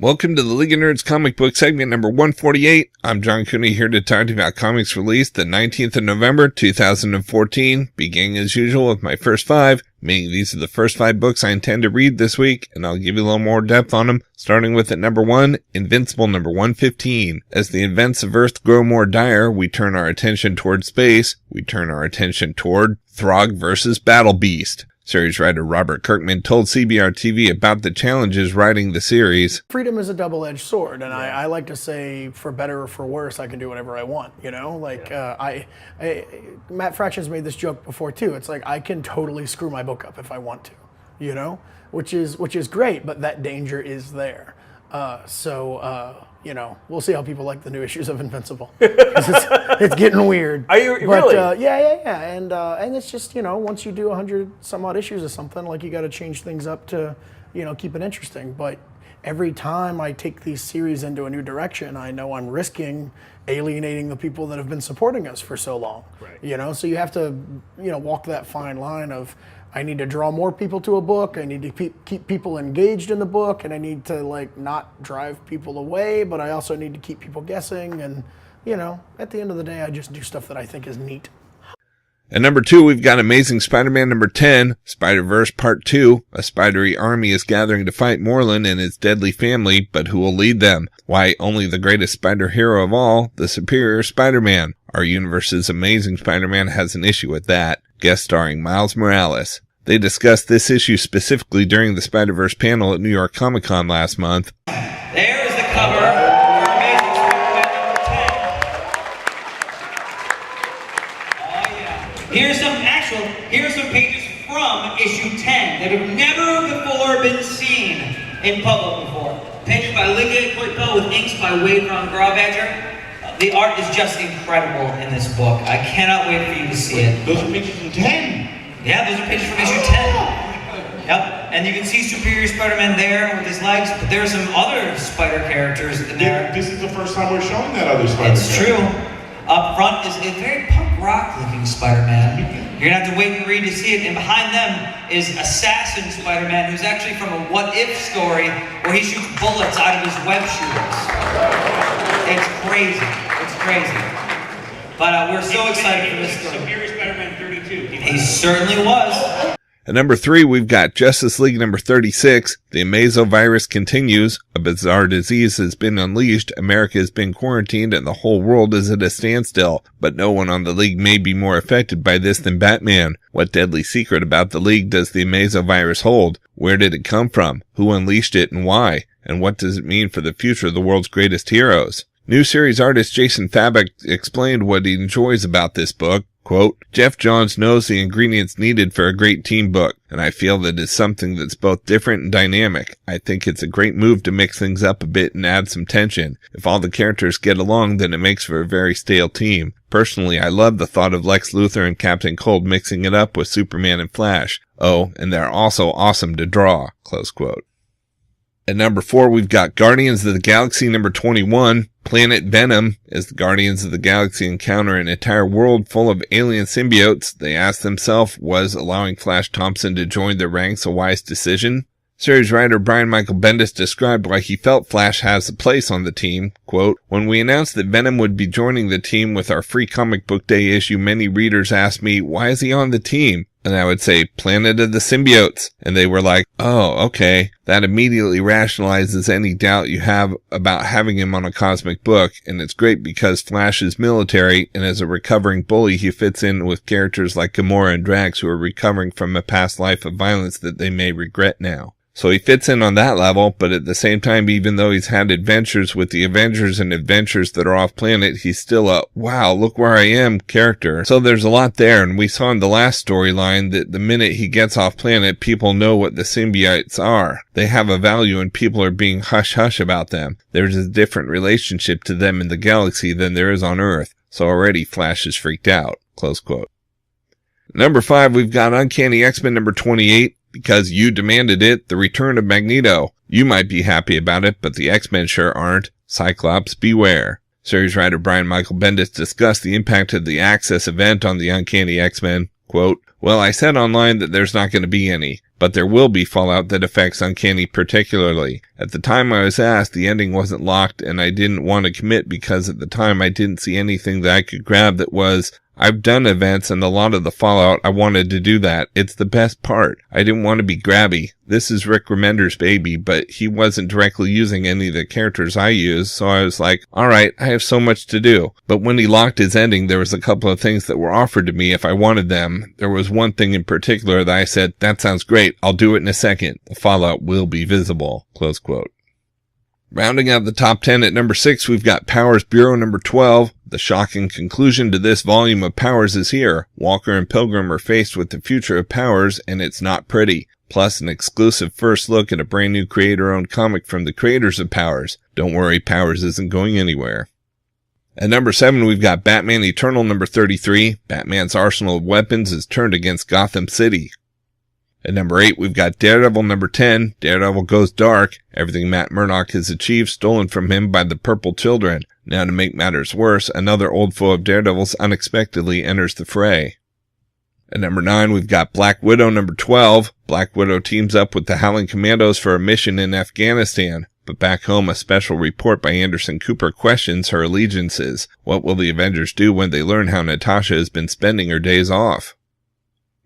Welcome to the League of Nerds comic book segment number 148. I'm John Cooney here to talk to you about comics released the 19th of November, 2014, beginning as usual with my first five, meaning these are the first 5 books I intend to read this week, and I'll give you a little more depth on them, starting with at number 1, Invincible number 115. As the events of Earth grow more dire, we turn our attention toward space, we turn our attention toward Throg versus Battle Beast. Series writer Robert Kirkman told CBR-TV about the challenges writing the series. Freedom is a double-edged sword, and I like to say, for better or for worse, I can do whatever I want, you know? Like, Matt Fraction's made this joke before, too. It's like, I can totally screw my book up if I want to, you know? Which is great, but that danger is there. You know, we'll see how people like the new issues of Invincible. It's getting weird. Are you really? Yeah. And it's just, you know, once you do 100 some odd issues of something, like you got to change things up to, you know, keep it interesting. But every time I take these series into a new direction, I know I'm risking alienating the people that have been supporting us for so long. Right. You know, so you have to, you know, walk that fine line of, I need to draw more people to a book, I need to keep people engaged in the book, and I need to, like, not drive people away, but I also need to keep people guessing, and, you know, at the end of the day, I just do stuff that I think is neat. At number 2, we've got Amazing Spider-Man number 10, Spider-Verse Part 2. A spidery army is gathering to fight Morlun and his deadly family, but who will lead them? Why, only the greatest spider hero of all, the superior Spider-Man. Our universe's Amazing Spider-Man has an issue with that. Guest starring Miles Morales. They discussed this issue specifically during the Spider-Verse panel at New York Comic Con last month. There is the cover for Amazing Spider-Man number 10. Oh yeah. Here's some pages from issue 10 that have never before been seen in public before. Pages by Liga Coypel with inks by Wade Ron Grawbadger. The art is just incredible in this book. I cannot wait for you to see it. Those are pages from 10. Yeah, those are pages from issue 10. Yep, and you can see Superior Spider-Man there with his legs, but there are some other spider characters in there. This is the first time we're showing that other Spider-Man. It's true. Up front is a very punk rock looking Spider-Man. You're gonna have to wait and read to see it. And behind them is Assassin Spider-Man, who's actually from a What If story where he shoots bullets out of his web shooters. It's crazy. It's crazy. But we're so excited for this story. Superior Spider-Man 32. He certainly was. At number 3, we've got Justice League number 36. The Amazovirus continues. A bizarre disease has been unleashed. America has been quarantined and the whole world is at a standstill. But no one on the League may be more affected by this than Batman. What deadly secret about the League does the Amazovirus hold? Where did it come from? Who unleashed it and why? And what does it mean for the future of the world's greatest heroes? New series artist Jason Fabok explained what he enjoys about this book. Quote, Jeff Johns knows the ingredients needed for a great team book, and I feel that it's something that's both different and dynamic. I think it's a great move to mix things up a bit and add some tension. If all the characters get along, then it makes for a very stale team. Personally, I love the thought of Lex Luthor and Captain Cold mixing it up with Superman and Flash. Oh, and they're also awesome to draw. Close quote. At number 4, we've got Guardians of the Galaxy number 21, Planet Venom. As the Guardians of the Galaxy encounter an entire world full of alien symbiotes, they ask themselves, was allowing Flash Thompson to join their ranks a wise decision? Series writer Brian Michael Bendis described why he felt Flash has a place on the team. Quote, when we announced that Venom would be joining the team with our free comic book day issue, many readers asked me, why is he on the team? And I would say, Planet of the Symbiotes. And they were like, oh, okay. That immediately rationalizes any doubt you have about having him on a cosmic book. And it's great because Flash is military, and as a recovering bully, he fits in with characters like Gamora and Drax who are recovering from a past life of violence that they may regret now. So he fits in on that level, but at the same time, even though he's had adventures with the Avengers and adventures that are off planet, he's still a, wow, look where I am character. So there's a lot there, and we saw in the last storyline that the minute he gets off planet, people know what the symbiotes are. They have a value and people are being hush-hush about them. There's a different relationship to them in the galaxy than there is on Earth. So already Flash is freaked out. Close quote. Number 5, we've got Uncanny X-Men number 28. Because you demanded it, the return of Magneto. You might be happy about it, but the X-Men sure aren't. Cyclops, beware. Series writer Brian Michael Bendis discussed the impact of the Access event on the Uncanny X-Men. Quote, well, I said online that there's not going to be any. but there will be fallout that affects Uncanny particularly. At the time I was asked, the ending wasn't locked, and I didn't want to commit because at the time I didn't see anything that I could grab that was, I've done events and a lot of the fallout, I wanted to do that. It's the best part. I didn't want to be grabby. This is Rick Remender's baby, but he wasn't directly using any of the characters I use, so I was like, alright, I have so much to do. But when he locked his ending, there was a couple of things that were offered to me if I wanted them. There was one thing in particular that I said, that sounds great, I'll do it in a second. The fallout will be visible. Close quote. Rounding out the top 10 at number 6, we've got Powers Bureau number 12. The shocking conclusion to this volume of Powers is here. Walker and Pilgrim are faced with the future of Powers, and it's not pretty. Plus an exclusive first look at a brand new creator-owned comic from the creators of Powers. Don't worry, Powers isn't going anywhere. At number 7, we've got Batman Eternal number 33. Batman's arsenal of weapons is turned against Gotham City. At number 8, we've got Daredevil number 10. Daredevil goes dark. Everything Matt Murdock has achieved stolen from him by the Purple Children. Now to make matters worse, another old foe of Daredevil's unexpectedly enters the fray. At number 9, we've got Black Widow number 12. Black Widow teams up with the Howling Commandos for a mission in Afghanistan. But back home, a special report by Anderson Cooper questions her allegiances. What will the Avengers do when they learn how Natasha has been spending her days off?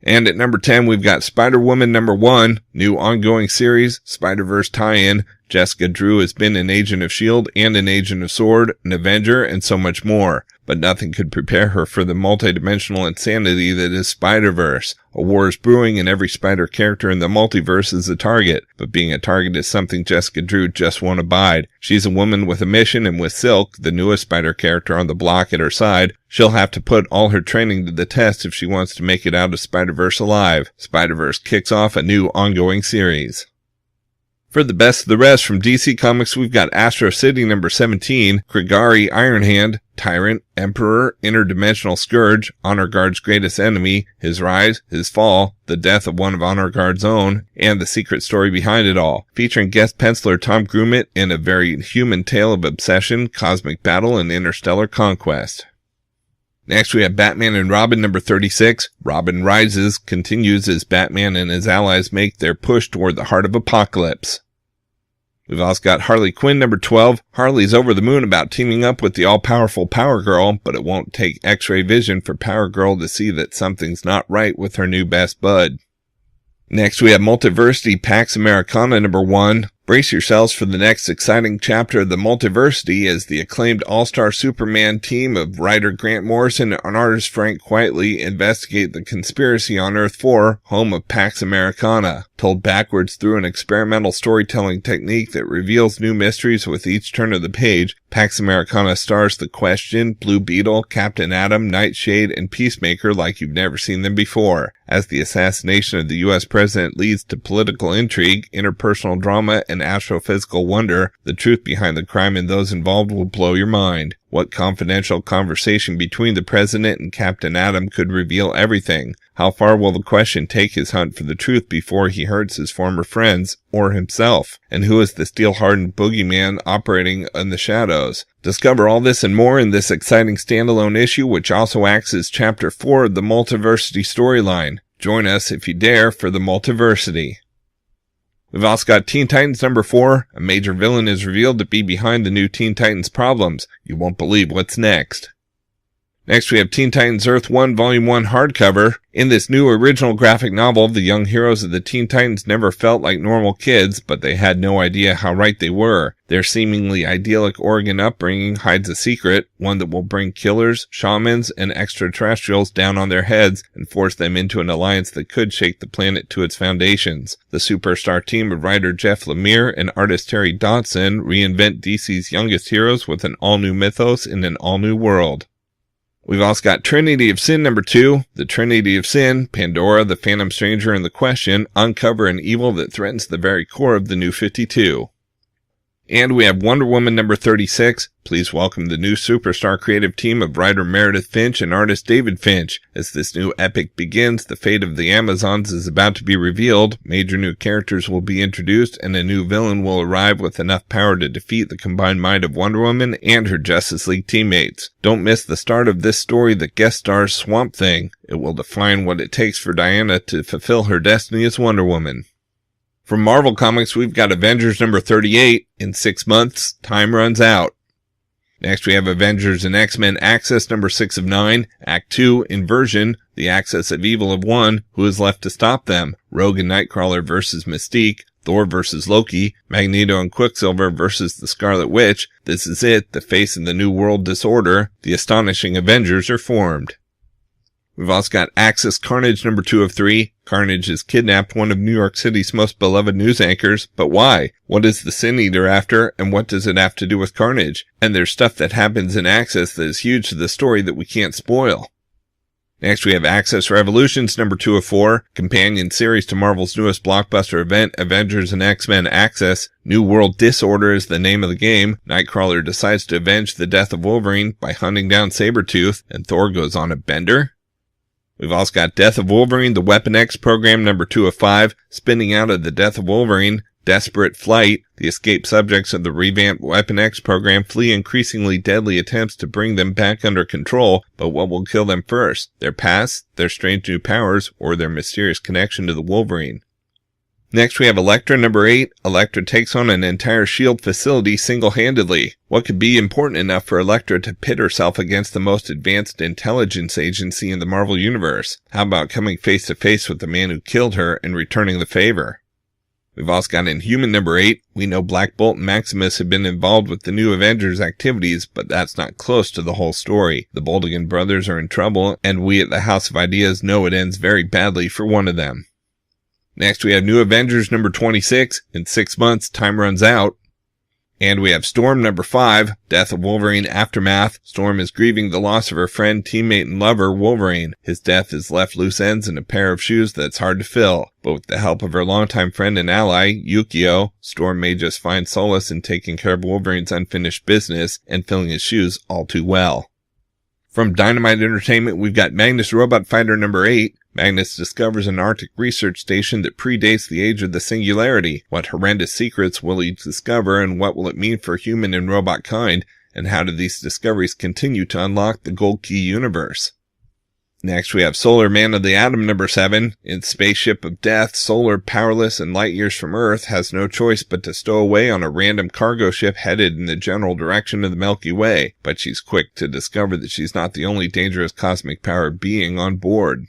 And at number 10, we've got Spider-Woman number 1, new ongoing series, Spider-Verse tie-in. Jessica Drew has been an agent of S.H.I.E.L.D. and an agent of S.W.O.R.D., an Avenger, and so much more. But nothing could prepare her for the multidimensional insanity that is Spider-Verse. A war is brewing and every spider character in the multiverse is a target. But being a target is something Jessica Drew just won't abide. She's a woman with a mission, and with Silk, the newest spider character on the block at her side, she'll have to put all her training to the test if she wants to make it out of Spider-Verse alive. Spider-Verse kicks off a new ongoing series. For the best of the rest from DC Comics, we've got Astro City number 17, Grigari Ironhand, Tyrant, Emperor, Interdimensional Scourge, Honor Guard's greatest enemy, his rise, his fall, the death of one of Honor Guard's own, and the secret story behind it all, featuring guest penciler Tom Grummett in a very human tale of obsession, cosmic battle, and interstellar conquest. Next, we have Batman and Robin number 36. Robin Rises continues as Batman and his allies make their push toward the heart of Apocalypse. We've also got Harley Quinn number 12. Harley's over the moon about teaming up with the all-powerful Power Girl, but it won't take X-ray vision for Power Girl to see that something's not right with her new best bud. Next, we have Multiversity Pax Americana number 1. Brace yourselves for the next exciting chapter of the Multiversity as the acclaimed all-star Superman team of writer Grant Morrison and artist Frank Quitely investigate the conspiracy on Earth 4, home of Pax Americana, told backwards through an experimental storytelling technique that reveals new mysteries with each turn of the page. Pax Americana stars The Question, Blue Beetle, Captain Atom, Nightshade, and Peacemaker like you've never seen them before. As the assassination of the U.S. president leads to political intrigue, interpersonal drama, and astrophysical wonder, the truth behind the crime and those involved will blow your mind. What confidential conversation between the president and Captain Atom could reveal everything? How far will the Question take his hunt for the truth before he hurts his former friends or himself? And who is the steel-hardened boogeyman operating in the shadows? Discover all this and more in this exciting standalone issue, which also acts as Chapter 4 of the Multiversity storyline. Join us, if you dare, for the Multiversity. We've also got Teen Titans number 4. A major villain is revealed to be behind the new Teen Titans problems. You won't believe what's next. Next, we have Teen Titans Earth 1 Volume 1 hardcover. In this new original graphic novel, the young heroes of the Teen Titans never felt like normal kids, but they had no idea how right they were. Their seemingly idyllic Oregon upbringing hides a secret, one that will bring killers, shamans, and extraterrestrials down on their heads and force them into an alliance that could shake the planet to its foundations. The superstar team of writer Jeff Lemire and artist Terry Dodson reinvent DC's youngest heroes with an all-new mythos in an all-new world. We've also got Trinity of Sin number 2. The Trinity of Sin, Pandora, the Phantom Stranger, and the Question uncover an evil that threatens the very core of the New 52. And we have Wonder Woman number 36. Please welcome the new superstar creative team of writer Meredith Finch and artist David Finch. As this new epic begins, the fate of the Amazons is about to be revealed, major new characters will be introduced, and a new villain will arrive with enough power to defeat the combined might of Wonder Woman and her Justice League teammates. Don't miss the start of this story that guest stars Swamp Thing. It will define what it takes for Diana to fulfill her destiny as Wonder Woman. From Marvel Comics, we've got Avengers number 38. In 6 months, time runs out. Next, we have Avengers and X-Men Access number 6 of 9. Act 2, Inversion, the Axis of Evil of 1. Who is left to stop them? Rogue and Nightcrawler versus Mystique. Thor versus Loki. Magneto and Quicksilver versus the Scarlet Witch. This is it, the face of the New World Disorder. The astonishing Avengers are formed. We've also got Axis Carnage number 2 of 3. Carnage has kidnapped one of New York City's most beloved news anchors, but why? What is the Sin Eater after, and what does it have to do with Carnage? And there's stuff that happens in Axis that is huge to the story that we can't spoil. Next we have Axis Revolutions number 2 of 4, companion series to Marvel's newest blockbuster event, Avengers and X-Men Axis. New World Disorder is the name of the game. Nightcrawler decides to avenge the death of Wolverine by hunting down Sabretooth, and Thor goes on a bender. We've also got Death of Wolverine, the Weapon X program number 2 of 5, spinning out of the Death of Wolverine, Desperate Flight. The escaped subjects of the revamped Weapon X program flee increasingly deadly attempts to bring them back under control, but what will kill them first? Their past, their strange new powers, or their mysterious connection to the Wolverine? Next we have Elektra number 8. Elektra takes on an entire S.H.I.E.L.D. facility single-handedly. What could be important enough for Elektra to pit herself against the most advanced intelligence agency in the Marvel Universe? How about coming face to face with the man who killed her and returning the favor? We've also got Inhuman number 8. We know Black Bolt and Maximus have been involved with the new Avengers activities, but that's not close to the whole story. The Boldigan brothers are in trouble, and we at the House of Ideas know it ends very badly for one of them. Next, we have New Avengers number 26. In 6 months, time runs out. And we have Storm number 5, Death of Wolverine Aftermath. Storm is grieving the loss of her friend, teammate, and lover, Wolverine. His death has left loose ends in a pair of shoes that's hard to fill. But with the help of her longtime friend and ally, Yukio, Storm may just find solace in taking care of Wolverine's unfinished business and filling his shoes all too well. From Dynamite Entertainment, we've got Magnus Robot Fighter number 8. Magnus discovers an Arctic research station that predates the age of the Singularity. What horrendous secrets will he discover, and what will it mean for human and robot kind, and how do these discoveries continue to unlock the Gold Key universe? Next, we have Solar Man of the Atom number 7. In Spaceship of Death, Solar, powerless and light years from Earth, has no choice but to stow away on a random cargo ship headed in the general direction of the Milky Way. But she's quick to discover that she's not the only dangerous cosmic power being on board.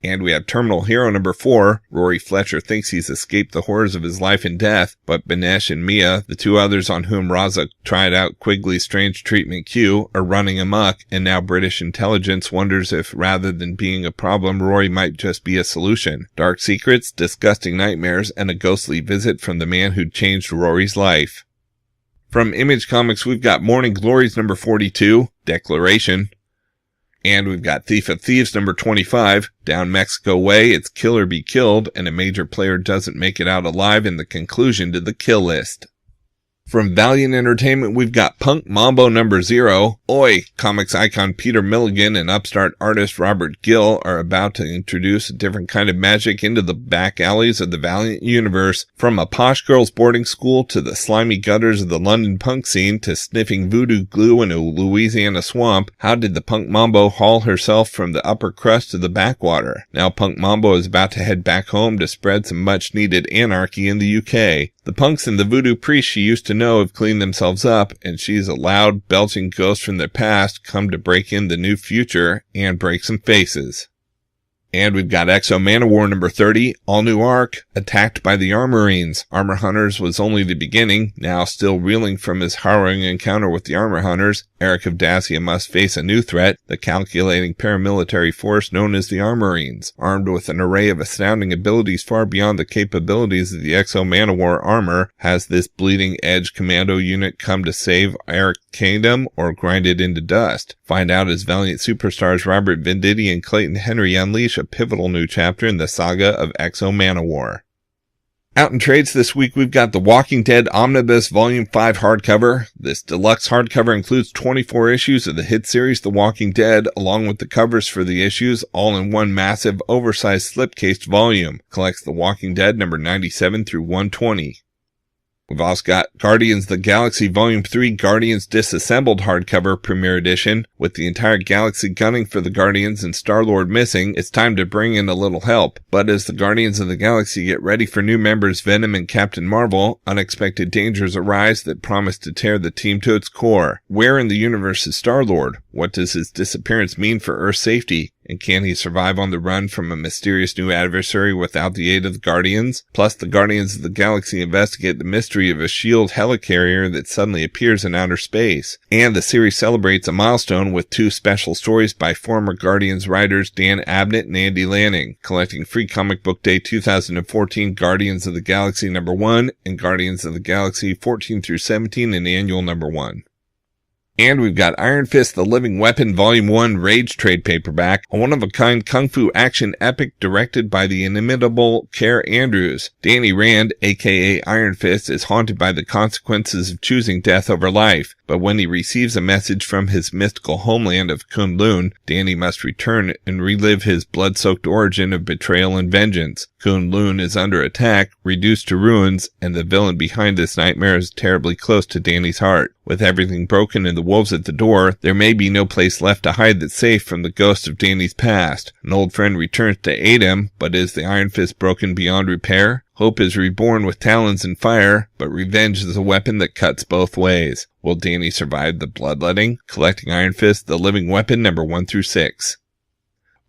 And we have Terminal Hero number 4. Rory Fletcher thinks he's escaped the horrors of his life and death, but Banesh and Mia, the two others on whom Raza tried out Quigley's strange treatment Q, are running amok, and now British intelligence wonders if, rather than being a problem, Rory might just be a solution. Dark secrets, disgusting nightmares, and a ghostly visit from the man who'd changed Rory's life. From Image Comics, we've got Morning Glories number 42, Declaration. And we've got Thief of Thieves number 25, Down Mexico Way, it's kill or be killed, and a major player doesn't make it out alive in the conclusion to the kill list. From Valiant Entertainment, we've got Punk Mambo number 0. Oi! Comics icon Peter Milligan and upstart artist Robert Gill are about to introduce a different kind of magic into the back alleys of the Valiant universe. From a posh girls' boarding school to the slimy gutters of the London punk scene to sniffing voodoo glue in a Louisiana swamp, how did the Punk Mambo haul herself from the upper crust to the backwater? Now Punk Mambo is about to head back home to spread some much-needed anarchy in the UK. The punks and the voodoo priests she used to know have cleaned themselves up, and she's a loud, belching ghost from their past come to break in the new future and break some faces. And we've got Exo Manowar number 30, all new arc, attacked by the Armorines. Armor Hunters was only the beginning. Now still reeling from his harrowing encounter with the Armor Hunters, Eric of Dacia must face a new threat, the calculating paramilitary force known as the Armorines. Armed with an array of astounding abilities far beyond the capabilities of the Exo Manowar armor, has this bleeding edge commando unit come to save Eric Kingdom or grind it into dust? Find out as Valiant superstars Robert Venditti and Clayton Henry unleash a pivotal new chapter in the saga of Exo Manowar. Out in trades this week, we've got The Walking Dead Omnibus Volume 5 hardcover. This deluxe hardcover includes 24 issues of the hit series The Walking Dead, along with the covers for the issues, all in one massive, oversized slipcased volume. Collects The Walking Dead number 97 through 120. We've also got Guardians of the Galaxy Volume 3 Guardians Disassembled hardcover premiere edition. With the entire galaxy gunning for the Guardians and Star-Lord missing, it's time to bring in a little help. But as the Guardians of the Galaxy get ready for new members Venom and Captain Marvel, unexpected dangers arise that promise to tear the team to its core. Where in the universe is Star-Lord? What does his disappearance mean for Earth's safety? And can he survive on the run from a mysterious new adversary without the aid of the Guardians? Plus, the Guardians of the Galaxy investigate the mystery of a S.H.I.E.L.D. helicarrier that suddenly appears in outer space. And the series celebrates a milestone with 2 special stories by former Guardians writers Dan Abnett and Andy Lanning, collecting Free Comic Book Day 2014 Guardians of the Galaxy number 1 and Guardians of the Galaxy 14 through 17 in annual number 1. And we've got Iron Fist The Living Weapon Volume 1 Rage trade paperback, a one-of-a-kind kung fu action epic directed by the inimitable Care Andrews. Danny Rand, aka Iron Fist, is haunted by the consequences of choosing death over life, but when he receives a message from his mystical homeland of Kunlun, Danny must return and relive his blood-soaked origin of betrayal and vengeance. Kunlun is under attack, reduced to ruins, and the villain behind this nightmare is terribly close to Danny's heart. With everything broken and the wolves at the door, there may be no place left to hide that's safe from the ghost of Danny's past. An old friend returns to aid him, but is the Iron Fist broken beyond repair? Hope is reborn with talons and fire, but revenge is a weapon that cuts both ways. Will Danny survive the bloodletting? Collecting Iron Fist The Living Weapon number 1 through 6.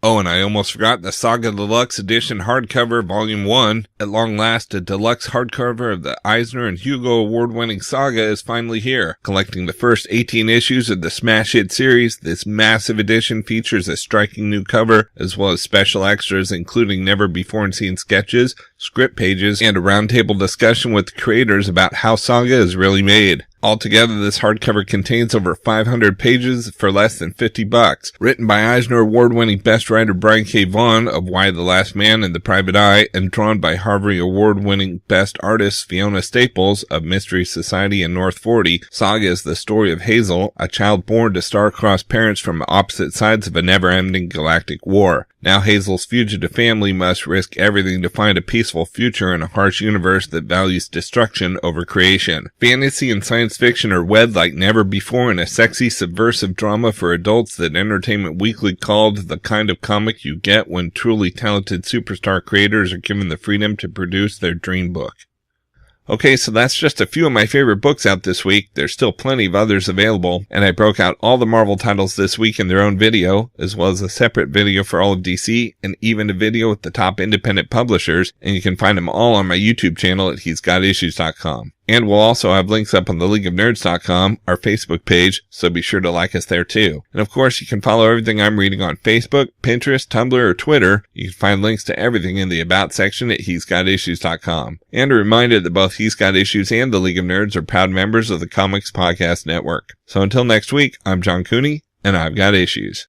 Oh, and I almost forgot the Saga Deluxe Edition hardcover Volume 1. At long last, a deluxe hardcover of the Eisner and Hugo award-winning Saga is finally here. Collecting the first 18 issues of the smash hit series, this massive edition features a striking new cover, as well as special extras including never-before-seen sketches, script pages, and a roundtable discussion with the creators about how Saga is really made. Altogether, this hardcover contains over 500 pages for less than $50. Written by Eisner Award-winning best writer Brian K. Vaughan of Why the Last Man and The Private Eye, and drawn by Harvey Award-winning best artist Fiona Staples of Mystery Society and North 40, Saga is the story of Hazel, a child born to star-crossed parents from opposite sides of a never-ending galactic war. Now Hazel's fugitive family must risk everything to find a peaceful future in a harsh universe that values destruction over creation. Fantasy and science fiction are wed like never before in a sexy, subversive drama for adults that Entertainment Weekly called the kind of comic you get when truly talented superstar creators are given the freedom to produce their dream book. Okay, so that's just a few of my favorite books out this week. There's still plenty of others available, and I broke out all the Marvel titles this week in their own video, as well as a separate video for all of DC, and even a video with the top independent publishers, and you can find them all on my YouTube channel at he'sgotissues.com. And we'll also have links up on the leagueofnerds.com, our Facebook page, so be sure to like us there too. And of course, you can follow everything I'm reading on Facebook, Pinterest, Tumblr, or Twitter. You can find links to everything in the About section at he'sgotissues.com. And a reminder that both He's Got Issues and the League of Nerds are proud members of the Comics Podcast Network. So until next week, I'm John Cooney, and I've got issues.